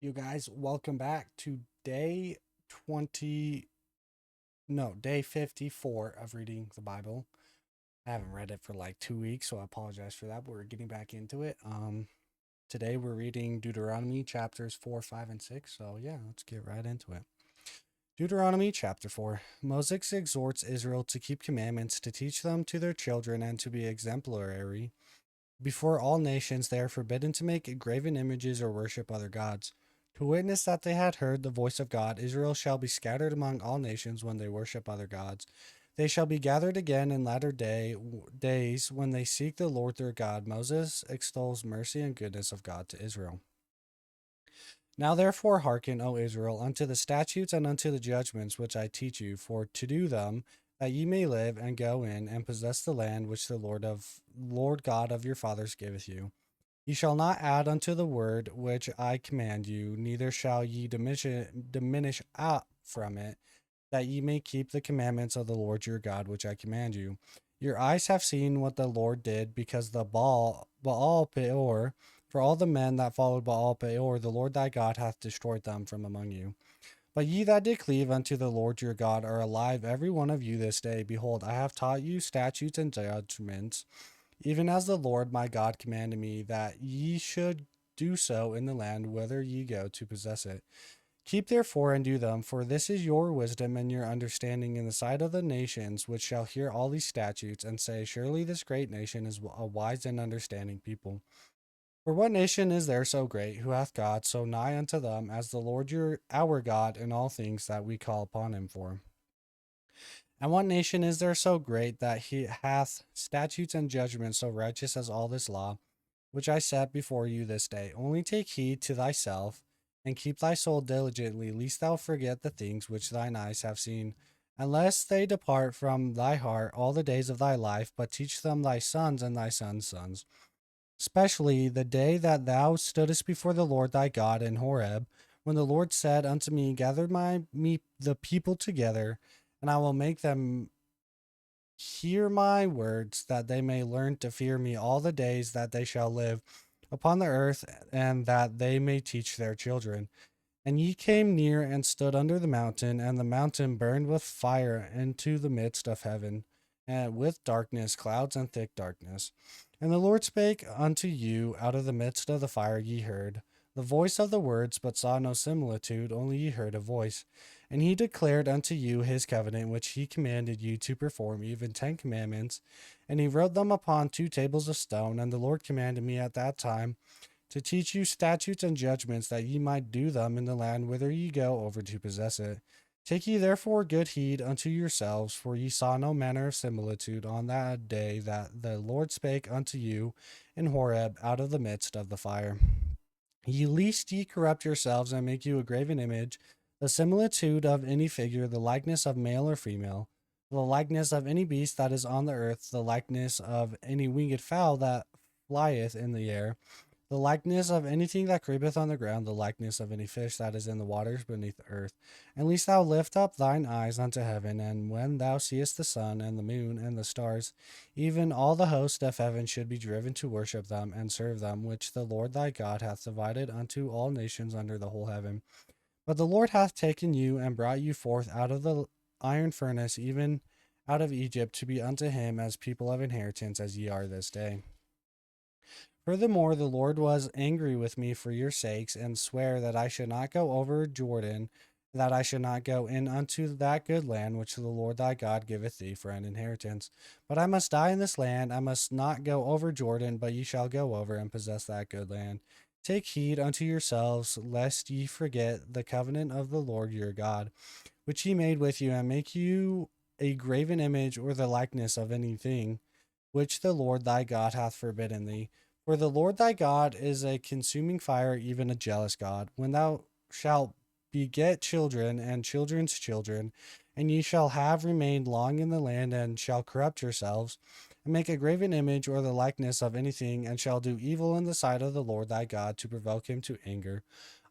You guys, welcome back to day 20, no, day 54 of reading the Bible. I haven't read it for like 2 weeks, so I apologize for that, but we're getting back into it. Today we're reading Deuteronomy chapters 4, 5, and 6. So yeah, let's get right into it. Deuteronomy chapter 4. Moses exhorts Israel to keep commandments, to teach them to their children, and to be exemplary. Before all nations, they are forbidden to make graven images or worship other gods. To witness that they had heard the voice of God, Israel shall be scattered among all nations when they worship other gods. They shall be gathered again in days when they seek the Lord their God. Moses extols mercy and goodness of God to Israel. Now therefore hearken, O Israel, unto the statutes and unto the judgments which I teach you, for to do them, that ye may live and go in and possess the land which the Lord God of your fathers giveth you. Ye shall not add unto the word which I command you, neither shall ye diminish out from it, that ye may keep the commandments of the Lord your God which I command you. Your eyes have seen what the Lord did, because the Baal Peor, for all the men that followed Baal Peor, the Lord thy God hath destroyed them from among you. But ye that did cleave unto the Lord your God are alive, every one of you this day. Behold, I have taught you statutes and judgments, even as the Lord my God commanded me, that ye should do so in the land whither ye go to possess it. Keep therefore and do them, for this is your wisdom and your understanding in the sight of the nations, which shall hear all these statutes, and say, Surely this great nation is a wise and understanding people. For what nation is there so great, who hath God so nigh unto them, as the Lord our God in all things that we call upon him for? And what nation is there so great, that he hath statutes and judgments so righteous as all this law, which I set before you this day? Only take heed to thyself, and keep thy soul diligently, lest thou forget the things which thine eyes have seen, unless they depart from thy heart all the days of thy life, but teach them thy sons and thy sons' sons. Especially the day that thou stoodest before the Lord thy God in Horeb, when the Lord said unto me, Gather me the people together, and I will make them hear my words, that they may learn to fear me all the days that they shall live upon the earth, and that they may teach their children. And ye came near and stood under the mountain, and the mountain burned with fire into the midst of heaven, and with darkness, clouds and thick darkness. And the Lord spake unto you out of the midst of the fire. Ye heard the voice of the words, but saw no similitude, only ye heard a voice. And he declared unto you his covenant, which he commanded you to perform, even 10 commandments. And he wrote them upon 2 tables of stone. And the Lord commanded me at that time to teach you statutes and judgments, that ye might do them in the land whither ye go over to possess it. Take ye therefore good heed unto yourselves, for ye saw no manner of similitude on that day that the Lord spake unto you in Horeb out of the midst of the fire. Ye lest ye corrupt yourselves and make you a graven image, the similitude of any figure, the likeness of male or female, the likeness of any beast that is on the earth, the likeness of any winged fowl that flieth in the air, the likeness of anything that creepeth on the ground, the likeness of any fish that is in the waters beneath the earth. And lest thou lift up thine eyes unto heaven, and when thou seest the sun and the moon and the stars, even all the host of heaven, should be driven to worship them and serve them, which the Lord thy God hath divided unto all nations under the whole heaven. But the Lord hath taken you and brought you forth out of the iron furnace, even out of Egypt, to be unto him as people of inheritance, as ye are this day. Furthermore, the Lord was angry with me for your sakes, and sware that I should not go over Jordan, that I should not go in unto that good land which the Lord thy God giveth thee for an inheritance. But I must die in this land, I must not go over Jordan, but ye shall go over and possess that good land. Take heed unto yourselves, lest ye forget the covenant of the Lord your God, which he made with you, and make you a graven image or the likeness of anything, which the Lord thy God hath forbidden thee. For the Lord thy God is a consuming fire, even a jealous God. When thou shalt beget children and children's children, and ye shall have remained long in the land, and shall corrupt yourselves, and make a graven image or the likeness of anything, and shall do evil in the sight of the Lord thy God, to provoke him to anger,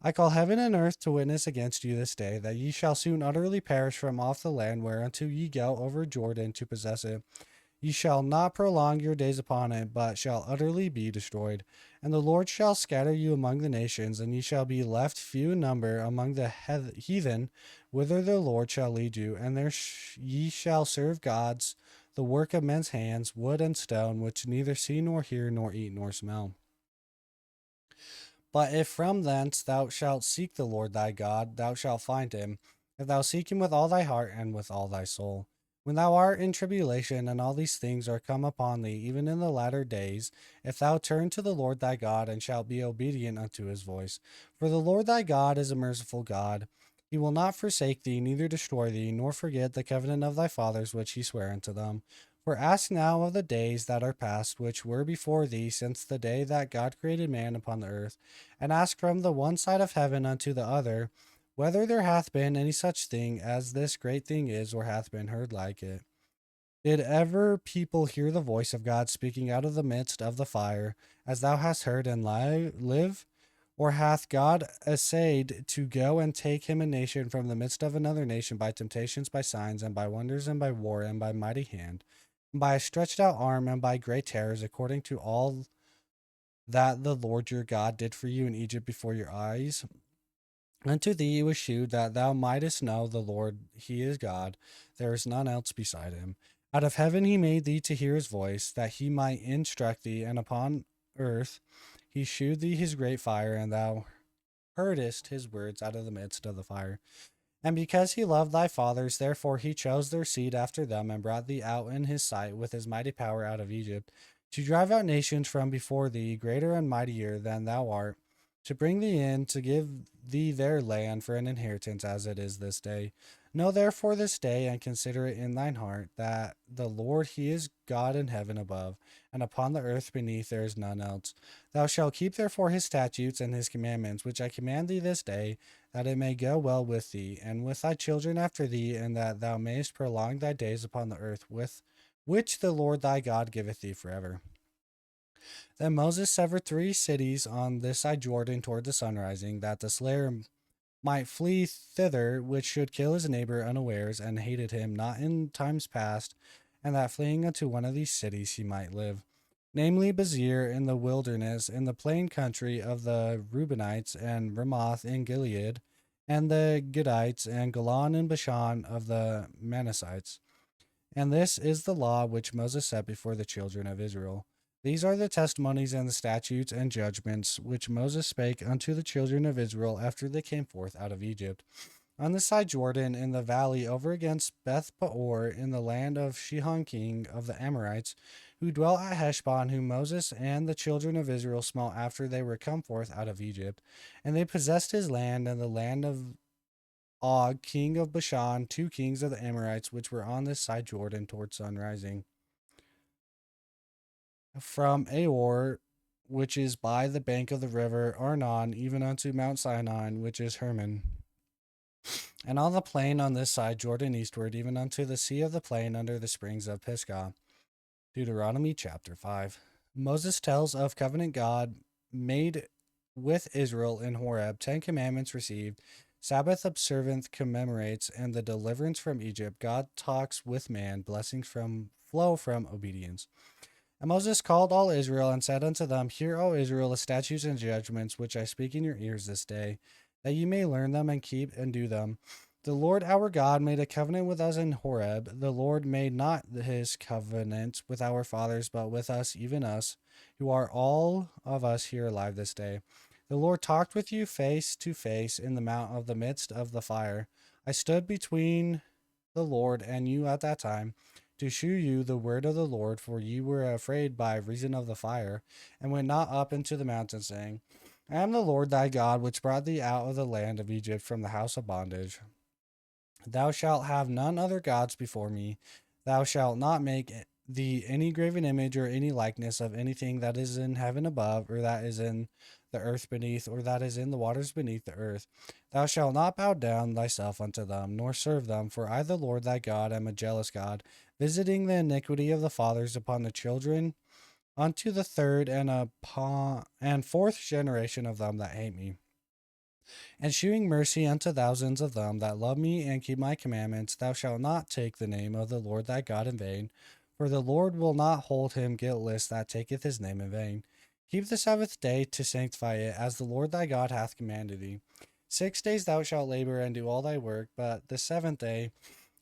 I call heaven and earth to witness against you this day, that ye shall soon utterly perish from off the land whereunto ye go over Jordan to possess it. Ye shall not prolong your days upon it, but shall utterly be destroyed. And the Lord shall scatter you among the nations, and ye shall be left few in number among the heathen, whither the Lord shall lead you. And there ye shall serve gods, the work of men's hands, wood and stone, which neither see nor hear nor eat nor smell. But if from thence thou shalt seek the Lord thy God, thou shalt find him, if thou seek him with all thy heart and with all thy soul. When thou art in tribulation, and all these things are come upon thee, even in the latter days, if thou turn to the Lord thy God, and shalt be obedient unto his voice. For the Lord thy God is a merciful God. He will not forsake thee, neither destroy thee, nor forget the covenant of thy fathers which he sware unto them. For ask now of the days that are past, which were before thee, since the day that God created man upon the earth, and ask from the one side of heaven unto the other, whether there hath been any such thing as this great thing is, or hath been heard like it. Did ever people hear the voice of God speaking out of the midst of the fire, as thou hast heard, and live? Or hath God essayed to go and take him a nation from the midst of another nation by temptations, by signs, and by wonders, and by war, and by mighty hand, and by a stretched out arm, and by great terrors, according to all that the Lord your God did for you in Egypt before your eyes? Unto thee it was shewed that thou mightest know the Lord, he is God, there is none else beside him. Out of heaven he made thee to hear his voice, that he might instruct thee, and upon earth he shewed thee his great fire, and thou heardest his words out of the midst of the fire. And because he loved thy fathers, therefore he chose their seed after them, and brought thee out in his sight with his mighty power out of Egypt, to drive out nations from before thee, greater and mightier than thou art, to bring thee in, to give thee their land for an inheritance, as it is this day. Know therefore this day, and consider it in thine heart, that the Lord he is God in heaven above, and upon the earth beneath there is none else. Thou shalt keep therefore his statutes and his commandments, which I command thee this day, that it may go well with thee, and with thy children after thee, and that thou mayest prolong thy days upon the earth, with which the Lord thy God giveth thee forever. Then Moses severed 3 cities on this side Jordan toward the sunrising, that the slayer might flee thither, which should kill his neighbor unawares, and hated him not in times past, and that fleeing unto one of these cities he might live. Namely, Bezir in the wilderness, in the plain country of the Reubenites, and Ramoth in Gilead, and the Gadites, and Golan in Bashan of the Manassites. And this is the law which Moses set before the children of Israel. These are the testimonies and the statutes and judgments which Moses spake unto the children of Israel after they came forth out of Egypt. On the side Jordan, in the valley over against Beth Peor, in the land of Sihon king of the Amorites, who dwelt at Heshbon, whom Moses and the children of Israel smote after they were come forth out of Egypt. And they possessed his land, and the land of Og, king of Bashan, 2 kings of the Amorites, which were on this side Jordan toward sunrising. From Aor, which is by the bank of the river Arnon, even unto Mount Sinai, which is Hermon. And on the plain on this side Jordan eastward, even unto the sea of the plain under the springs of Pisgah. Deuteronomy chapter 5. Moses tells of covenant God made with Israel in Horeb, 10 commandments received, Sabbath observance commemorates, and the deliverance from Egypt. God talks with man, blessings flow from obedience. And Moses called all Israel and said unto them, Hear, O Israel, the statutes and judgments which I speak in your ears this day, that ye may learn them and keep and do them. The Lord our God made a covenant with us in Horeb. The Lord made not his covenant with our fathers, but with us, even us, who are all of us here alive this day. The Lord talked with you face to face in the mount of the midst of the fire. I stood between the Lord and you at that time, to shew you the word of the Lord, for ye were afraid by reason of the fire, and went not up into the mountain, saying, I am the Lord thy God, which brought thee out of the land of Egypt from the house of bondage. Thou shalt have none other gods before me. Thou shalt not make thee any graven image or any likeness of anything that is in heaven above, or that is in the earth beneath, or that is in the waters beneath the earth. Thou shalt not bow down thyself unto them, nor serve them, for I, the Lord thy God, am a jealous God, visiting the iniquity of the fathers upon the children, unto the 3rd and 4th generation of them that hate me, and shewing mercy unto thousands of them that love me and keep my commandments. Thou shalt not take the name of the Lord thy God in vain, For the Lord will not hold him guiltless that taketh his name in vain. Keep the Sabbath day to sanctify it, as the Lord thy God hath commanded thee. 6 days thou shalt labor and do all thy work, but the seventh day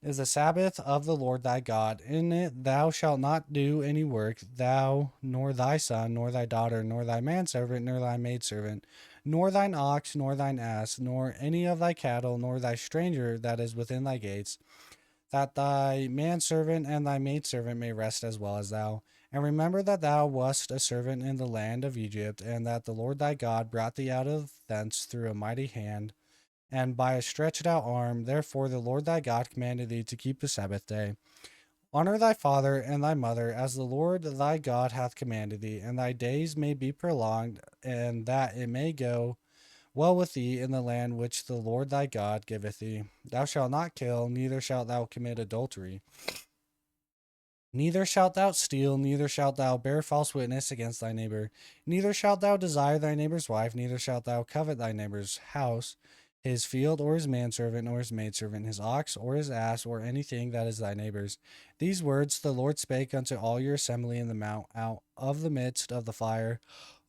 is the Sabbath of the Lord thy God. In it thou shalt not do any work, thou, nor thy son, nor thy daughter, nor thy manservant, nor thy maidservant, nor thine ox, nor thine ass, nor any of thy cattle, nor thy stranger that is within thy gates, that thy manservant and thy maidservant may rest as well as thou. And remember that thou wast a servant in the land of Egypt, and that the Lord thy God brought thee out of thence through a mighty hand, and by a stretched out arm. Therefore the Lord thy God commanded thee to keep the Sabbath day. Honor thy father and thy mother, as the Lord thy God hath commanded thee, and thy days may be prolonged, and that it may go well with thee in the land which the Lord thy God giveth thee. Thou shalt not kill, neither shalt thou commit adultery. Neither shalt thou steal, neither shalt thou bear false witness against thy neighbor. Neither shalt thou desire thy neighbor's wife, neither shalt thou covet thy neighbor's house, his field, or his manservant, or his maidservant, his ox, or his ass, or anything that is thy neighbor's. These words the Lord spake unto all your assembly in the mount out of the midst of the fire,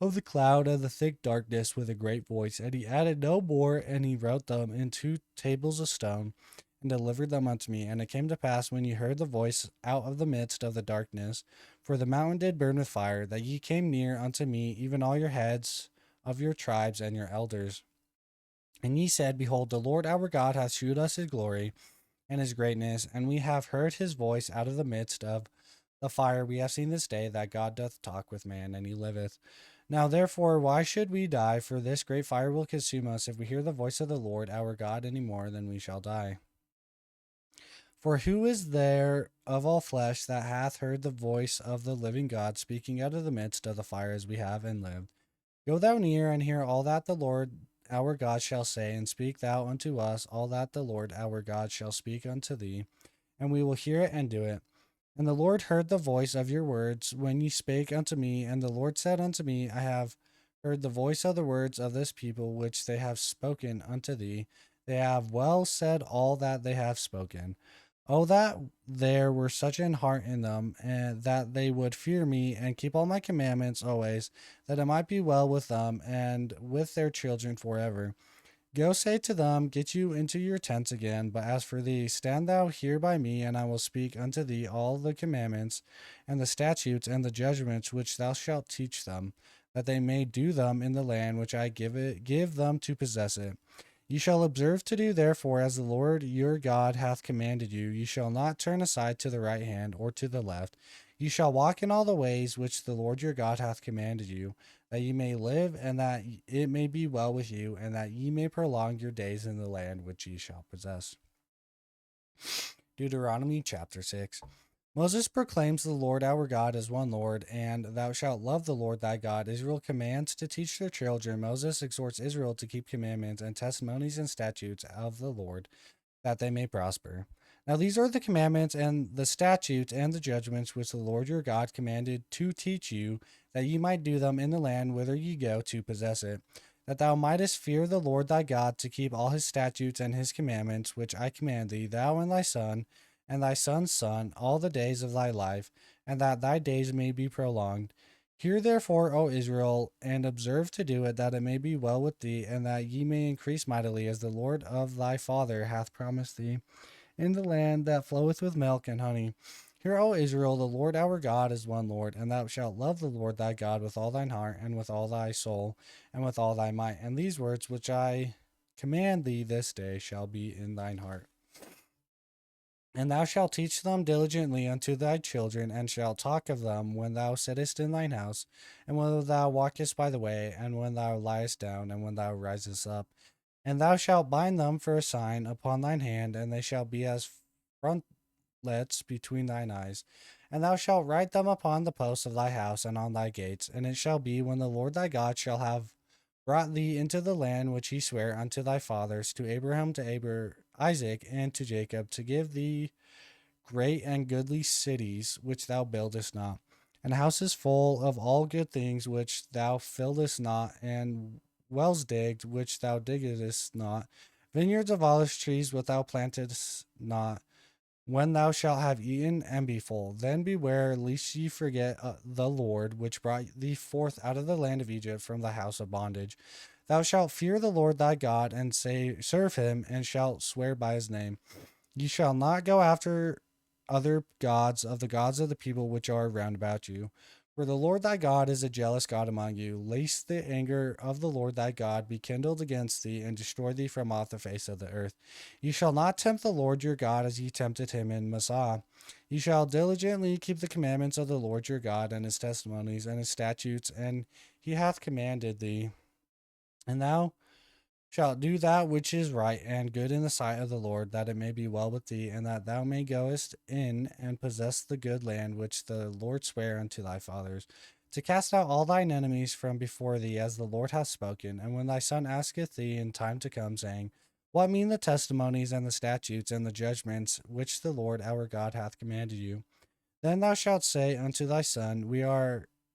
of the cloud, of the thick darkness, with a great voice. And he added no more, and he wrote them in 2 tables of stone, and delivered them unto me. And it came to pass, when ye heard the voice out of the midst of the darkness, for the mountain did burn with fire, that ye came near unto me, even all your heads of your tribes and your elders. And ye said, Behold, the Lord our God hath shewed us his glory and his greatness, and we have heard his voice out of the midst of the fire. We have seen this day that God doth talk with man, and he liveth. Now therefore, why should we die? For this great fire will consume us. If we hear the voice of the Lord our God any more, then we shall die. For who is there of all flesh that hath heard the voice of the living God speaking out of the midst of the fire, as we have and lived? Go thou near and hear all that the Lord our God shall say, and speak thou unto us all that the Lord our God shall speak unto thee, and we will hear it and do it. And the Lord heard the voice of your words when ye spake unto me, and the Lord said unto me, I have heard the voice of the words of this people which they have spoken unto thee. They have well said all that they have spoken. Oh, that there were such an heart in them, and that they would fear me and keep all my commandments always, that it might be well with them and with their children forever. Go say to them, Get you into your tents again. But as for thee, stand thou here by me, and I will speak unto thee all the commandments, and the statutes, and the judgments which thou shalt teach them, that they may do them in the land which I give them to possess it. Ye shall observe to do therefore as the Lord your God hath commanded you. Ye shall not turn aside to the right hand or to the left. Ye shall walk in all the ways which the Lord your God hath commanded you, that ye may live, and that it may be well with you, and that ye may prolong your days in the land which ye shall possess. Deuteronomy chapter 6. Moses proclaims the Lord our God as one Lord, and thou shalt love the Lord thy God. Israel commands to teach their children. Moses exhorts Israel to keep commandments and testimonies and statutes of the Lord, that they may prosper. Now these are the commandments and the statutes and the judgments which the Lord your God commanded to teach you, that ye might do them in the land whither ye go to possess it, that thou mightest fear the Lord thy God, to keep all his statutes and his commandments, which I command thee, thou and thy son, and thy son's son, all the days of thy life, and that thy days may be prolonged. Hear therefore, O Israel, and observe to do it, that it may be well with thee, and that ye may increase mightily, as the Lord of thy father hath promised thee, in the land that floweth with milk and honey. Hear, O Israel, the Lord our God is one Lord, and thou shalt love the Lord thy God with all thine heart, and with all thy soul, and with all thy might. And these words which I command thee this day shall be in thine heart. And thou shalt teach them diligently unto thy children, and shalt talk of them when thou sittest in thine house, and when thou walkest by the way, and when thou liest down, and when thou risest up. And thou shalt bind them for a sign upon thine hand, and they shall be as frontlets between thine eyes. And thou shalt write them upon the posts of thy house and on thy gates. And it shall be, when the Lord thy God shall have brought thee into the land which he sware unto thy fathers, to Abraham, to Isaac, and to Jacob, to give thee great and goodly cities which thou buildest not, and houses full of all good things which thou fillest not, and wells digged which thou diggest not, vineyards of olive trees which thou plantedst not, When thou shalt have eaten and be full, then beware lest ye forget the Lord, which brought thee forth out of the land of Egypt from the house of bondage. Thou shalt fear the Lord thy God, and serve him, and shalt swear by his name. Ye shall not go after other gods of the people which are round about you. For the Lord thy God is a jealous God among you, lest the anger of the Lord thy God be kindled against thee, and destroy thee from off the face of the earth. Ye shall not tempt the Lord your God as ye tempted him in Massah. Ye shall diligently keep the commandments of the Lord your God, and his testimonies, and his statutes, and he hath commanded thee. And thou shalt do that which is right and good in the sight of the Lord, that it may be well with thee, and that thou may goest in and possess the good land which the Lord sware unto thy fathers, to cast out all thine enemies from before thee, as the Lord hath spoken. And when thy son asketh thee in time to come, saying, What mean the testimonies and the statutes and the judgments which the Lord our God hath commanded you? Then thou shalt say unto thy son,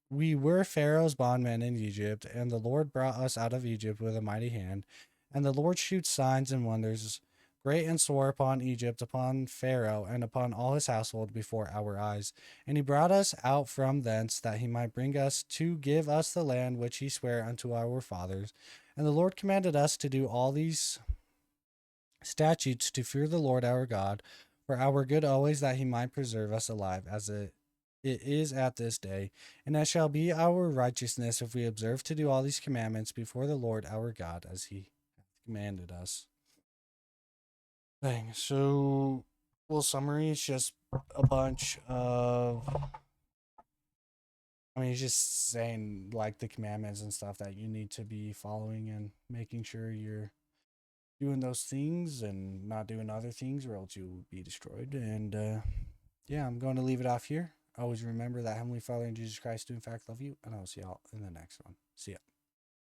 we were Pharaoh's bondmen in Egypt, and the Lord brought us out of Egypt with a mighty hand. And the Lord shewed signs and wonders, great and sore, upon Egypt, upon Pharaoh, and upon all his household before our eyes. And he brought us out from thence, that he might bring us to give us the land which he sware unto our fathers. And the Lord commanded us to do all these statutes, to fear the Lord our God, for our good always, that he might preserve us alive, as it is at this day. And it shall be our righteousness if we observe to do all these commandments before the Lord our God, as he commanded us. Dang. So, well, summary is just a bunch of. I mean, he's just saying like the commandments and stuff that you need to be following and making sure you're doing those things and not doing other things, or else you'll be destroyed. And yeah, I'm going to leave it off here. Always remember that Heavenly Father and Jesus Christ do in fact love you, and I'll see y'all in the next one. See ya.